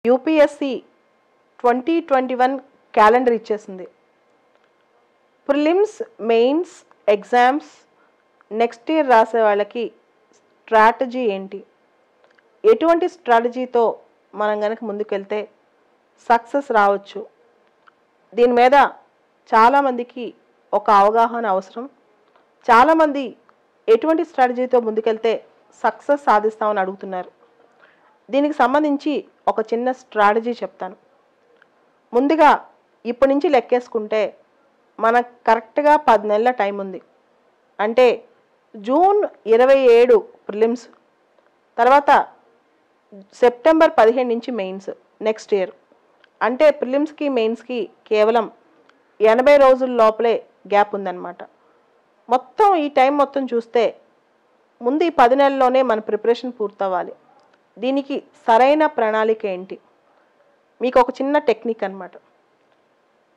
UPSC 2021 calendar ఇచ్చేసింది. Prelims, mains, exams next year రాసే వాళ్ళకి స్ట్రాటజీ ఏంటి, ఎటువంటి స్ట్రాటజీతో మనం కనుక ముందుకెళ్తే సక్సెస్ రావచ్చు, దీని మీద చాలామందికి ఒక అవగాహన అవసరం. చాలామంది ఎటువంటి స్ట్రాటజీతో ముందుకెళ్తే సక్సెస్ సాధిస్తామని అడుగుతున్నారు. దీనికి సంబంధించి ఒక చిన్న స్ట్రాటజీ చెప్తాను. ముందుగా ఇప్పటి నుంచి లెక్కేసుకుంటే మనకు కరెక్ట్గా 10 నెలల టైం ఉంది. అంటే జూన్ 27 ప్రిలిమ్స్, తర్వాత సెప్టెంబర్ 15 నుంచి మెయిన్స్ నెక్స్ట్ ఇయర్. అంటే ప్రిలిమ్స్కి మెయిన్స్కి కేవలం 80 రోజుల లోపలే గ్యాప్ ఉందన్నమాట. మొత్తం ఈ టైం మొత్తం చూస్తే ముందు ఈ 10 నెలల్లోనే మన ప్రిపరేషన్ పూర్తవ్వాలి. దీనికి సరైన ప్రణాళిక ఏంటి, మీకు ఒక చిన్న టెక్నిక్ అన్నమాట.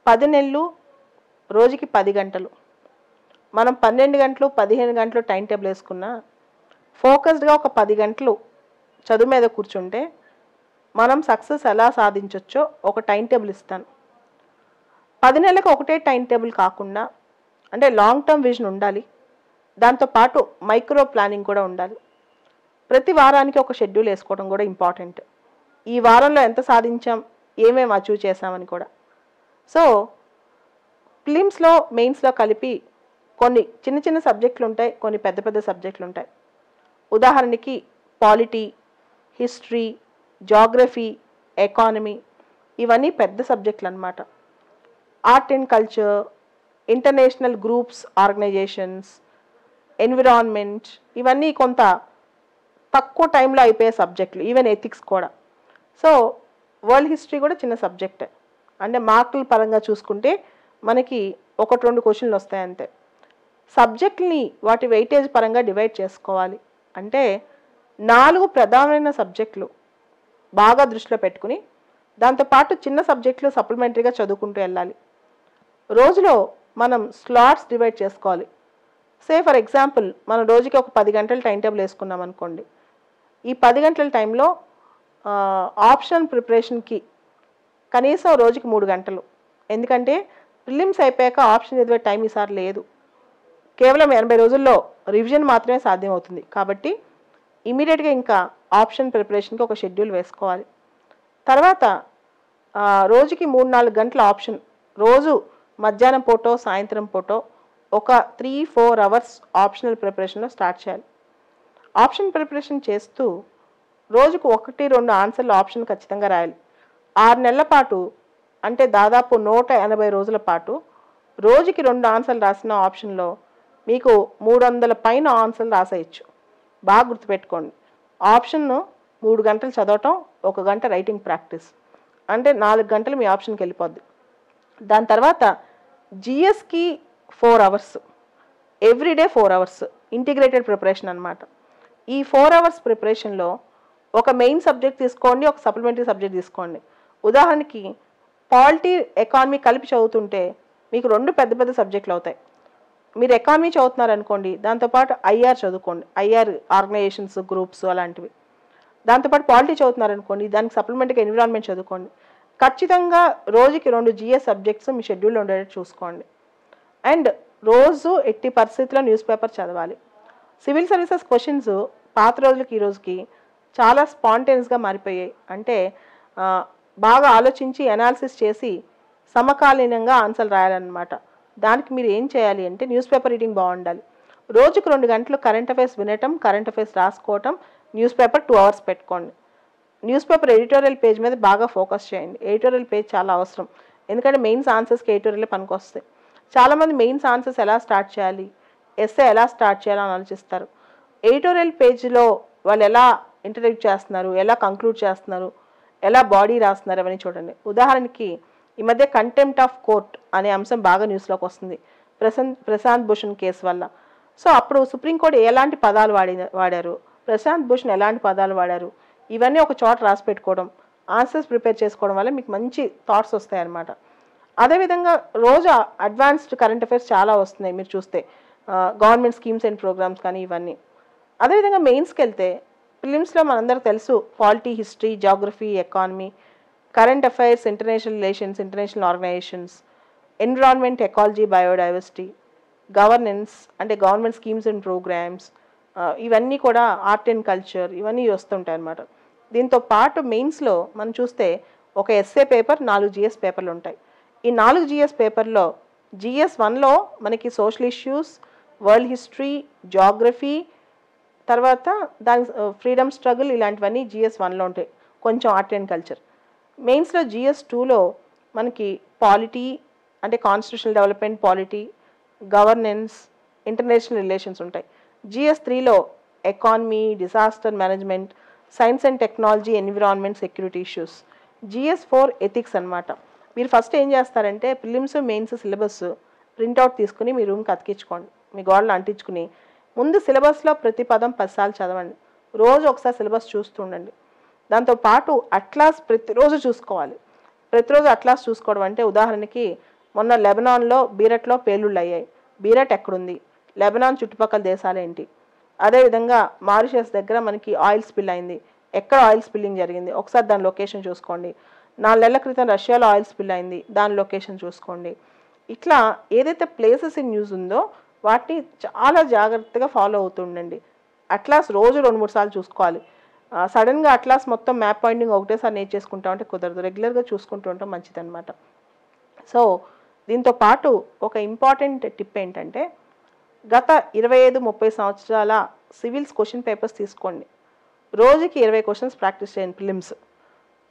10 నెలలు రోజుకి 10 గంటలు, మనం 12 గంటలు 15 గంటలు టైం టేబుల్ వేసుకున్నా ఫోకస్డ్గా ఒక 10 గంటలు చదువు మీద కూర్చుంటే మనం సక్సెస్ ఎలా సాధించవచ్చో ఒక టైం టేబుల్ ఇస్తాను. 10 నెలలకు ఒకటే టైం టేబుల్ కాకుండా, అంటే లాంగ్ టర్మ్ విజన్ ఉండాలి, దాంతోపాటు మైక్రో ప్లానింగ్ కూడా ఉండాలి. ప్రతి వారానికి ఒక షెడ్యూల్ వేసుకోవడం కూడా ఇంపార్టెంట్. ఈ వారంలో ఎంత సాధించాం, ఏమేమి అచీవ్ చేసామని కూడా. సో ప్రిలిమ్స్లో మెయిన్స్లో కలిపి కొన్ని చిన్న చిన్న సబ్జెక్టులు ఉంటాయి, కొన్ని పెద్ద పెద్ద సబ్జెక్టులు ఉంటాయి. ఉదాహరణకి పాలిటీ, హిస్టరీ, జాగ్రఫీ, ఎకానమీ ఇవన్నీ పెద్ద సబ్జెక్టులు అన్నమాట. Art and culture, international groups, organisations, environment ఇవన్నీ కొంత తక్కువ టైంలో అయిపోయే సబ్జెక్టులు. ఈవెన్ ఎథిక్స్ కూడా. సో వరల్డ్ హిస్టరీ కూడా చిన్న సబ్జెక్టే. అంటే మార్కుల పరంగా చూసుకుంటే మనకి 1-2 క్వశ్చన్లు వస్తాయి అంతే. సబ్జెక్టుని వాటి వెయిటేజ్ పరంగా డివైడ్ చేసుకోవాలి. అంటే 4 ప్రధానమైన సబ్జెక్టులు బాగా దృష్టిలో పెట్టుకుని దాంతోపాటు చిన్న సబ్జెక్టులు సప్లిమెంటరీగా చదువుకుంటూ వెళ్ళాలి. రోజులో మనం స్లాట్స్ డివైడ్ చేసుకోవాలి. సే ఫర్ ఎగ్జాంపుల్ మనం రోజుకి ఒక 10 గంటల టైం టేబుల్ వేసుకున్నాం అనుకోండి. ఈ 10 గంటల టైంలో ఆప్షన్ ప్రిపరేషన్కి కనీసం రోజుకి 3 గంటలు. ఎందుకంటే ప్రిలిమ్స్ అయిపోయాక ఆప్షన్ చదివే టైం ఈసారి లేదు. కేవలం 80 రోజుల్లో రివిజన్ మాత్రమే సాధ్యమవుతుంది. కాబట్టి ఇమీడియట్గా ఇంకా ఆప్షన్ ప్రిపరేషన్కి ఒక షెడ్యూల్ వేసుకోవాలి. తర్వాత రోజుకి 3-4 గంటల ఆప్షన్, రోజు మధ్యాహ్నం పూటో సాయంత్రం పూటో ఒక 3-4 అవర్స్ ఆప్షనల్ ప్రిపరేషన్లో స్టార్ట్ చేయాలి. ఆప్షన్ ప్రిపరేషన్ చేస్తూ రోజుకు 1-2 ఆన్సర్లు ఆప్షన్ ఖచ్చితంగా రాయాలి. 6 నెలల పాటు, అంటే దాదాపు 180 రోజుల పాటు రోజుకి 2 ఆన్సర్లు రాసిన ఆప్షన్లో మీకు 300 పైన ఆన్సర్లు రాసేయచ్చు. బాగా గుర్తుపెట్టుకోండి. ఆప్షన్ను 3 గంటలు చదవటం, 1 గంట రైటింగ్ ప్రాక్టీస్, అంటే 4 గంటలు మీ ఆప్షన్కి వెళ్ళిపోద్ది. దాని తర్వాత జిఎస్కి 4 hours, everyday 4 hours integrated preparation అనమాట. ఈ 4 అవర్స్ ప్రిపరేషన్లో ఒక మెయిన్ సబ్జెక్ట్ తీసుకోండి, ఒక సప్లిమెంటరీ సబ్జెక్ట్ తీసుకోండి. ఉదాహరణకి పాలిటీ, ఎకానమీ కలిపి చదువుతుంటే మీకు 2 పెద్ద పెద్ద సబ్జెక్టులు అవుతాయి. మీరు ఎకానమీ చదువుతున్నారనుకోండి, దాంతోపాటు ఐఆర్ చదువుకోండి, ఐఆర్ ఆర్గనైజేషన్స్, గ్రూప్స్ అలాంటివి. దాంతోపాటు పాలిటీ చదువుతున్నారనుకోండి, దానికి సప్లిమెంటరీగా ఎన్విరాన్మెంట్ చదువుకోండి. ఖచ్చితంగా రోజుకి 2 జిఎస్ సబ్జెక్ట్స్ మీ షెడ్యూల్లో ఉండేటట్టు చూసుకోండి. అండ్ రోజు ఎట్టి పరిస్థితుల్లో న్యూస్ పేపర్ చదవాలి. సివిల్ సర్వీసెస్ క్వశ్చన్స్ పాత రోజులకి ఈ రోజుకి చాలా స్పాంటేనియస్గా మారిపోయాయి. అంటే బాగా ఆలోచించి అనాలిసిస్ చేసి సమకాలీనంగా ఆన్సర్లు రాయాలన్నమాట. దానికి మీరు ఏం చేయాలి అంటే న్యూస్ పేపర్ రీడింగ్ బాగుండాలి. రోజుకు 2 గంటలు కరెంట్ అఫైర్స్ వినటం, కరెంట్ అఫైర్స్ రాసుకోవటం, న్యూస్ పేపర్ 2 అవర్స్ పెట్టుకోండి. న్యూస్ పేపర్ ఎడిటోరియల్ పేజ్ మీద బాగా ఫోకస్ చేయండి. ఎడిటోరియల్ పేజ్ చాలా అవసరం. ఎందుకంటే మెయిన్స్ ఆన్సర్స్కి ఎడిటోరియల్ పనికొస్తాయి. చాలామంది మెయిన్స్ ఆన్సర్స్ ఎలా స్టార్ట్ చేయాలి, ఎస్సే ఎలా స్టార్ట్ చేయాలని ఆలోచిస్తారు. ఎడిటోరియల్ పేజ్లో వాళ్ళు ఎలా ఇంటరాక్ట్ చేస్తున్నారు, ఎలా కంక్లూడ్ చేస్తున్నారు, ఎలా బాడీ రాస్తున్నారు అవన్నీ చూడండి. ఉదాహరణకి ఈ మధ్య కంటెంప్ట్ ఆఫ్ కోర్ట్ అనే అంశం బాగా న్యూస్లోకి వస్తుంది ప్రశాంత్ భూషణ్ కేసు వల్ల. సో అప్పుడు సుప్రీంకోర్టు ఎలాంటి పదాలు వాడారు, ప్రశాంత్ భూషణ్ ఎలాంటి పదాలు వాడారు, ఇవన్నీ ఒక చోట రాసి పెట్టుకోవడం, ఆన్సర్స్ ప్రిపేర్ చేసుకోవడం వల్ల మీకు మంచి థాట్స్ వస్తాయి అన్నమాట. అదేవిధంగా రోజు అడ్వాన్స్డ్ కరెంట్ అఫైర్స్ చాలా వస్తున్నాయి మీరు చూస్తే, గవర్నమెంట్ స్కీమ్స్ అండ్ ప్రోగ్రామ్స్ కానీ ఇవన్నీ. అదేవిధంగా మెయిన్స్కి వెళ్తే ప్రిలిమ్స్లో మనందరికీ తెలుసు polity, history, geography, economy current affairs, international relations, international organisations, environment, ecology, biodiversity, governance అంటే గవర్నమెంట్ స్కీమ్స్ అండ్ ప్రోగ్రామ్స్, ఇవన్నీ కూడా ఆర్ట్ అండ్ కల్చర్, ఇవన్నీ వస్తుంటాయి అన్నమాట. దీంతో పాటు మెయిన్స్లో మనం చూస్తే ఒక ఎస్ఏ పేపర్, 4 జిఎస్ పేపర్లు ఉంటాయి. ఈ 4 జిఎస్ పేపర్లో జిఎస్ 1లో మనకి social issues, world history, geography, తర్వాత దాని ఫ్రీడమ్ స్ట్రగుల్, ఇలాంటివన్నీ జిఎస్ 1లో ఉంటాయి. కొంచెం ఆర్ట్ అండ్ కల్చర్. మెయిన్స్లో జిఎస్ 2లో మనకి పాలిటీ అంటే constitutional development, polity, governance, international relations ఉంటాయి. జిఎస్ 3లో economy, disaster management, science and technology, environment, security issues. GS 4 ethics అనమాట. మీరు ఫస్ట్ ఏం చేస్తారంటే ప్రిలిమ్స్, మెయిన్స్ సిలబస్ ప్రింట్అవుట్ తీసుకుని మీ రూమ్కి అతికించుకోండి, మీ గోడలు అంటించుకుని ముందు సిలబస్లో ప్రతి పదం 10 సార్లు చదవండి. రోజు ఒకసారి సిలబస్ చూస్తూ ఉండండి. దాంతోపాటు అట్లాస్ ప్రతిరోజు చూసుకోవాలి. ప్రతిరోజు అట్లాస్ చూసుకోవడం అంటే ఉదాహరణకి మొన్న లెబనాన్లో బీరట్లో పేలుళ్ళు అయ్యాయి. బీరట్ ఎక్కడుంది, లెబనాన్ చుట్టుపక్కల దేశాలు ఏంటి, అదేవిధంగా మారిషస్ దగ్గర మనకి ఆయిల్ స్పిల్ అయింది, ఎక్కడ ఆయిల్ స్పిల్లింగ్ జరిగింది ఒకసారి దాని లొకేషన్ చూసుకోండి. 4 నెలల క్రితం రష్యాలో ఆయిల్ స్పిల్ అయింది, దాని లొకేషన్ చూసుకోండి. ఇట్లా ఏదైతే ప్లేసెస్ ఇన్ న్యూస్ ఉందో వాటిని చాలా జాగ్రత్తగా ఫాలో అవుతూ ఉండండి. అట్లాస్ రోజు 2-3 సార్లు చూసుకోవాలి. సడన్గా అట్లాస్ మొత్తం మ్యాప్ పాయింటింగ్ ఒకటేసారి నేర్చేసుకుంటాం అంటే కుదరదు. రెగ్యులర్గా చూసుకుంటూ ఉంటాం మంచిదన్నమాట. సో దీంతో పాటు ఒక ఇంపార్టెంట్ టిప్ ఏంటంటే గత 25-30 సంవత్సరాల సివిల్స్ క్వశ్చన్ పేపర్స్ తీసుకోండి. రోజుకి 20 క్వశ్చన్స్ ప్రాక్టీస్ చేయండి. ప్రిలిమ్స్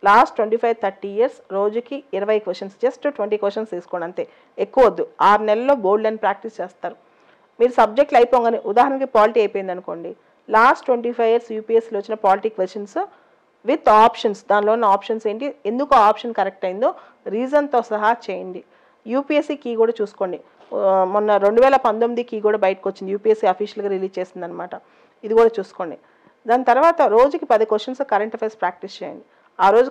లాస్ట్ 25-30 ఇయర్స్ రోజుకి 20 క్వశ్చన్స్, జస్ట్ 20 క్వశ్చన్స్ తీసుకోండి అంతే, ఎక్కువ వద్దు. 6 నెలల్లో బోల్డ్ అని ప్రాక్టీస్ చేస్తారు మీరు. సబ్జెక్టులు అయిపోగానే ఉదాహరణకి పాలిటీ అయిపోయింది అనుకోండి, లాస్ట్ 25 ఇయర్స్ యూపీఎస్సీలో వచ్చిన పాలిటీ క్వశ్చన్స్ విత్ ఆప్షన్స్, దానిలో ఉన్న ఆప్షన్స్ ఏంటి, ఎందుకు ఆప్షన్ కరెక్ట్ అయిందో రీజన్తో సహా చేయండి. యూపీఎస్సీ కీ కూడా చూసుకోండి. మొన్న 2019 కీ కూడా బయటకు వచ్చింది, యూపీఎస్సీ అఫీషియల్గా రిలీజ్ చేసింది అనమాట. ఇది కూడా చూసుకోండి. దాని తర్వాత రోజుకి 10 క్వశ్చన్స్ కరెంట్ అఫైర్స్ ప్రాక్టీస్ చేయండి. ఆ రోజు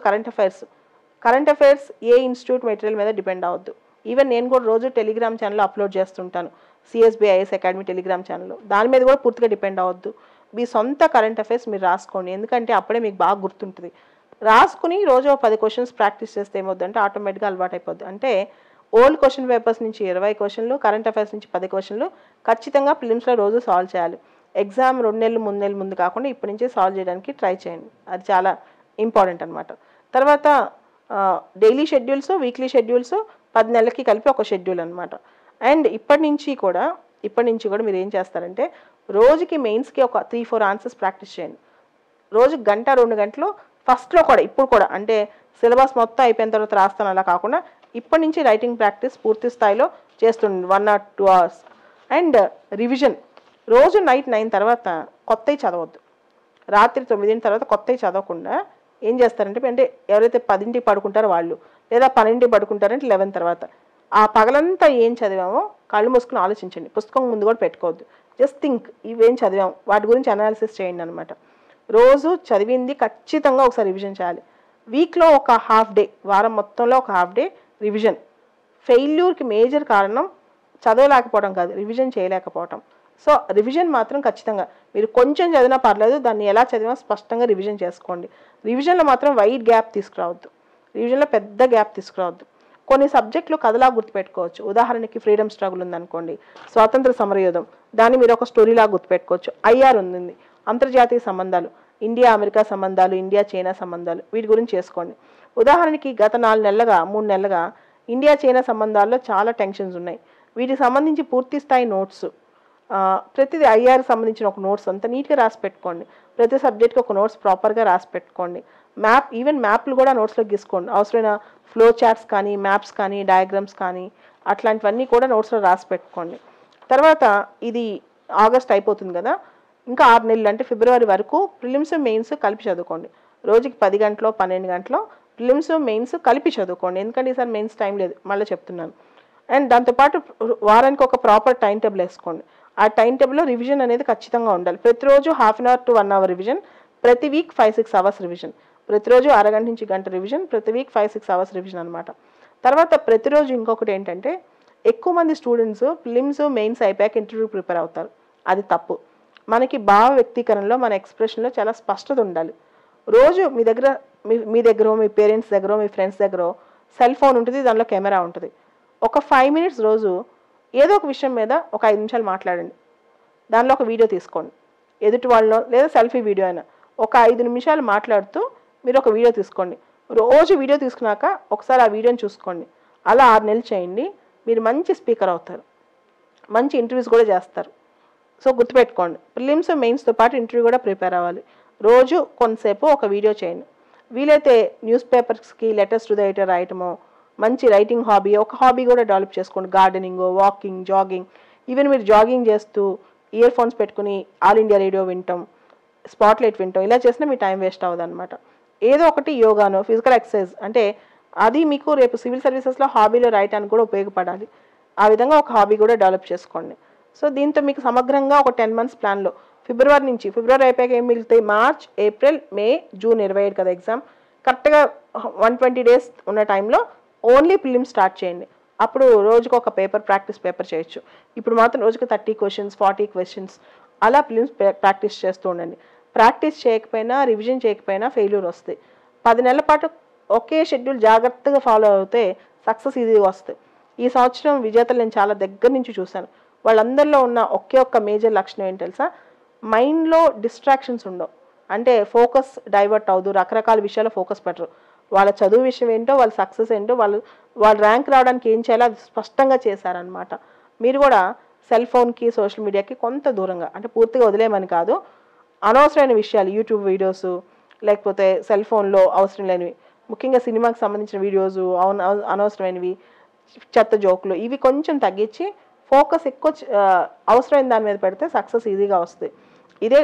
కరెంట్ అఫైర్స్ ఏ ఇన్స్టిట్యూట్ మెటీరియల్ మీద డిపెండ్ అవ్వద్దు. ఈవెన్ నేను కూడా రోజు టెలిగ్రామ్ ఛానల్లో అప్లోడ్ చేస్తుంటాను, సిఎస్బిఐఎస్ అకాడమీ టెలిగ్రామ్ ఛానల్లో. దాని మీద కూడా పూర్తిగా డిపెండ్ అవ్వద్దు. మీ సొంత కరెంట్ అఫైర్స్ మీరు రాసుకోండి, ఎందుకంటే అప్పుడే మీకు బాగా గుర్తుంటుంది. రాసుకుని రోజు 10 క్వశ్చన్స్ ప్రాక్టీస్ చేస్తే ఏమవుద్దంటే ఆటోమేటిక్గా అలవాటు అయిపోద్ది. అంటే ఓల్డ్ క్వశ్చన్ పేపర్స్ నుంచి 20 క్వశ్చన్లు, కరెంట్ అఫైర్స్ నుంచి 10 క్వశ్చన్లు ఖచ్చితంగా ప్రిలిమ్స్లో రోజు సాల్వ్ చేయాలి. ఎగ్జామ్ 2 నెలలు 3 నెలల ముందు కాకుండా ఇప్పటి నుంచే సాల్వ్ చేయడానికి ట్రై చేయండి. అది చాలా ఇంపార్టెంట్ అనమాట. తర్వాత డైలీ షెడ్యూల్స్, వీక్లీ షెడ్యూల్స్ 10 నెలలకి కలిపి ఒక షెడ్యూల్ అనమాట. అండ్ ఇప్పటి నుంచి కూడా మీరు ఏం చేస్తారంటే రోజుకి మెయిన్స్కి ఒక 3-4 ఆన్సర్స్ ప్రాక్టీస్ చేయండి. రోజు 1-2 గంటలు ఫస్ట్లో కూడా, ఇప్పుడు కూడా అంటే సిలబస్ మొత్తం అయిపోయిన తర్వాత రాస్తాను అలా కాకుండా ఇప్పటి నుంచి రైటింగ్ ప్రాక్టీస్ పూర్తి స్థాయిలో చేస్తుండండి 1 or 2 hours. అండ్ రివిజన్ రోజు నైట్ 9 తర్వాత కొత్తవి చదవద్దు. రాత్రి 9 తర్వాత కొత్తవి చదవకుండా ఏం చేస్తారంటే, అంటే ఎవరైతే 10ంటికి పడుకుంటారో వాళ్ళు, లేదా 12ంటికి పడుకుంటారంటే 11 తర్వాత ఆ పగలంతా ఏం చదివామో కళ్ళు మూసుకుని ఆలోచించండి. పుస్తకం ముందు కూడా పెట్టుకోవద్దు. జస్ట్ థింక్, ఇవేం చదివాం వాటి గురించి అనాలిసిస్ చేయండి అనమాట. రోజు చదివింది ఖచ్చితంగా ఒకసారి రివిజన్ చేయాలి. వీక్లో ఒక హాఫ్ డే, వారం మొత్తంలో ఒక హాఫ్ డే రివిజన్. ఫెయిల్యూర్కి మేజర్ కారణం చదవలేకపోవడం కాదు, రివిజన్ చేయలేకపోవటం. సో రివిజన్ మాత్రం ఖచ్చితంగా మీరు కొంచెం చదివినా పర్లేదు, దాన్ని ఎలా చదివినా స్పష్టంగా రివిజన్ చేసుకోండి. రివిజన్లో మాత్రం వైడ్ గ్యాప్ తీసుకురావద్దు, రివిజన్లో పెద్ద గ్యాప్ తీసుకురావద్దు. కొన్ని సబ్జెక్టులు కథలా గుర్తుపెట్టుకోవచ్చు. ఉదాహరణకి ఫ్రీడమ్ స్ట్రగుల్ ఉందనుకోండి, స్వాతంత్ర సమరయోధం, దాన్ని మీరు ఒక స్టోరీలా గుర్తుపెట్టుకోవచ్చు. ఐఆర్ ఉంది, అంతర్జాతీయ సంబంధాలు, ఇండియా అమెరికా సంబంధాలు, ఇండియా చైనా సంబంధాలు, వీటి గురించి చేసుకోండి. ఉదాహరణకి గత 3 నెలలుగా ఇండియా చైనా సంబంధాల్లో చాలా టెన్షన్స్ ఉన్నాయి. వీటికి సంబంధించి పూర్తి స్థాయి నోట్స్, ప్రతిదీ ఐఆర్ సంబంధించిన ఒక నోట్స్ అంతా నీట్గా రాసి పెట్టుకోండి. ప్రతి సబ్జెక్ట్కి ఒక నోట్స్ ప్రాపర్గా రాసి పెట్టుకోండి. ఈవెన్ మ్యాప్లు కూడా నోట్స్లో గీసుకోండి. అవసరమైన ఫ్లో చార్ట్స్ కానీ, మ్యాప్స్ కానీ, డయాగ్రామ్స్ కానీ అట్లాంటివన్నీ కూడా నోట్స్లో రాసి పెట్టుకోండి. తర్వాత ఇది ఆగస్ట్ అయిపోతుంది కదా, ఇంకా 6 నెలలు అంటే ఫిబ్రవరి వరకు ప్రిలిమ్స్ మెయిన్స్ కలిపి చదువుకోండి. రోజుకి 10 గంటలో 12 గంటలో ప్రిలిమ్స్ మెయిన్స్ కలిపి చదువుకోండి. ఎందుకంటే ఈసారి మెయిన్స్ టైం లేదు, మళ్ళీ చెప్తున్నాను. అండ్ దాంతోపాటు వారానికి ఒక ప్రాపర్ టైం టేబుల్ వేసుకోండి. ఆ టైం టేబుల్లో రివిజన్ అనేది ఖచ్చితంగా ఉండాలి. ప్రతిరోజు 1/2 అవర్ to 1 hour రివిజన్, ప్రతి వీక్ 5-6 అవర్స్ రివిజన్. ప్రతిరోజు అరగంట నుంచి గంట రివిజన్, ప్రతి వీక్ 5-6 అవర్స్ రివిజన్ అనమాట. తర్వాత ప్రతిరోజు ఇంకొకటి ఏంటంటే, ఎక్కువ మంది స్టూడెంట్స్ ప్రిలిమ్స్ మెయిన్స్ అయిపోయాక ఇంటర్వ్యూ ప్రిపేర్ అవుతారు. అది తప్పు. మనకి భావ వ్యక్తీకరణలో, మన ఎక్స్ప్రెషన్లో చాలా స్పష్టత ఉండాలి. రోజు మీ దగ్గర మీ దగ్గర, మీ పేరెంట్స్ దగ్గర, మీ ఫ్రెండ్స్ దగ్గర సెల్ ఫోన్ ఉంటుంది, దానిలో కెమెరా ఉంటుంది. ఒక 5 మినిట్స్ రోజు ఏదో ఒక విషయం మీద ఒక 5 నిమిషాలు మాట్లాడండి. దానిలో ఒక వీడియో తీసుకోండి, ఎదుటి వాళ్ళలో లేదా సెల్ఫీ వీడియో అయినా. ఒక 5 నిమిషాలు మాట్లాడుతూ మీరు ఒక వీడియో తీసుకోండి. రోజు వీడియో తీసుకున్నాక ఒకసారి ఆ వీడియోని చూసుకోండి. అలా 6 నెలలు చేయండి. మీరు మంచి స్పీకర్ అవుతారు, మంచి ఇంటర్వ్యూస్ కూడా చేస్తారు. సో గుర్తుపెట్టుకోండి, ప్రిలిమ్స్ మెయిన్స్తో పాటు ఇంటర్వ్యూ కూడా ప్రిపేర్ అవ్వాలి. రోజు కొంతసేపు ఒక వీడియో చేయండి. వీలైతే న్యూస్ పేపర్స్కి లెటర్స్ టు ద ఎడిటర్ రాయటమో, మంచి రైటింగ్ హాబీ, ఒక హాబీ కూడా డెవలప్ చేసుకోండి. Gardening, walking, jogging. ఈవెన్ మీరు జాగింగ్ చేస్తూ ఇయర్ ఫోన్స్ పెట్టుకుని ఆల్ ఇండియా రేడియో వింటాం, స్పాట్లైట్ వింటాం, ఇలా చేసినా మీ టైం వేస్ట్ అవ్వదు అనమాట. ఏదో ఒకటి యోగానో, ఫిజికల్ ఎక్సర్సైజ్, అంటే అది మీకు రేపు సివిల్ సర్వీసెస్లో హాబీలో రాయటానికి కూడా ఉపయోగపడాలి. ఆ విధంగా ఒక హాబీ కూడా డెవలప్ చేసుకోండి. సో దీంతో మీకు సమగ్రంగా ఒక 10 మంత్స్ ప్లాన్లో ఫిబ్రవరి అయిపోయాక ఏం మిగులుతాయి? మార్చ్, ఏప్రిల్, మే, జూన్ 27 కదా ఎగ్జామ్. కరెక్ట్గా 120 డేస్ ఉన్న టైంలో ఓన్లీ ప్రిలిమ్స్ స్టార్ట్ చేయండి. అప్పుడు రోజుకు ఒక ప్రాక్టీస్ పేపర్ చేయొచ్చు. ఇప్పుడు మాత్రం రోజుకు 30 క్వశ్చన్స్, 40 క్వశ్చన్స్ అలా ప్రిలిమ్స్ ప్రాక్టీస్ చేస్తూ ఉండండి. ప్రాక్టీస్ చేయకపోయినా, రివిజన్ చేయకపోయినా ఫెయిల్యూర్ వస్తాయి. 10 నెలల పాటు ఒకే షెడ్యూల్ జాగ్రత్తగా ఫాలో అవుతే సక్సెస్ ఈజీగా వస్తాయి. ఈ సంవత్సరం విజేతలు నేను చాలా దగ్గర నుంచి చూశాను. వాళ్ళందరిలో ఉన్న ఒకే ఒక్క మేజర్ లక్షణం ఏంటి తెలుసా? మైండ్లో డిస్ట్రాక్షన్స్ ఉండవు. అంటే ఫోకస్ డైవర్ట్ అవ్వదు, రకరకాల విషయాల్లో ఫోకస్ పెట్టరు. వాళ్ళ చదువు విషయం ఏంటో, వాళ్ళ సక్సెస్ ఏంటో, వాళ్ళ ర్యాంక్ రావడానికి ఏం చేయాలో అది స్పష్టంగా చేశారనమాట. మీరు కూడా సెల్ ఫోన్కి, సోషల్ మీడియాకి కొంత దూరంగా, అంటే పూర్తిగా వదిలేమని కాదు, అనవసరమైన విషయాలు, యూట్యూబ్ వీడియోస్, లేకపోతే సెల్ ఫోన్లో అవసరం లేనివి, ముఖ్యంగా సినిమాకి సంబంధించిన వీడియోస్, అనవసరమైనవి, చెత్త జోకులు, ఇవి కొంచెం తగ్గించి ఫోకస్ ఎక్కువ అవసరమైన దాని మీద పెడితే సక్సెస్ ఈజీగా వస్తుంది. ఇదే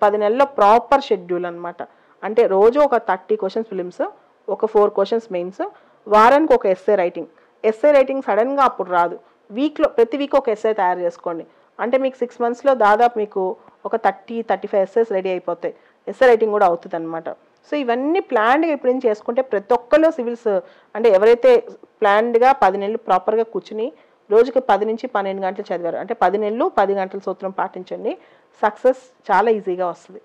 10 నెలల్లో ప్రాపర్ షెడ్యూల్ అనమాట. అంటే రోజు ఒక 30 క్వశ్చన్స్ ఫిలిమ్స్, ఒక 4 క్వశ్చన్స్ మెయిన్స్, వారానికి ఒక ఎస్సే రైటింగ్ సడన్గా అప్పుడు రాదు. ప్రతి వీక్ ఒక ఎస్సే తయారు చేసుకోండి. అంటే మీకు 6 మంత్స్లో దాదాపు మీకు ఒక 30-35 ఎస్సేస్ రెడీ అయిపోతాయి. ఎస్సే రైటింగ్ కూడా అవుతుంది అనమాట. సో ఇవన్నీ ప్లాన్డ్గా ఇప్పుడు ఏం చేసుకుంటే ప్రతి ఒక్కళ్ళు సివిల్స్, అంటే ఎవరైతే ప్లాన్డ్గా 10 నెలలు ప్రాపర్గా కూర్చుని రోజుకి 10 నుంచి 12 గంటలు చదివారు, అంటే 10 నెలలు 10 గంటల సూత్రం పాటించండి, సక్సెస్ చాలా ఈజీగా వస్తుంది.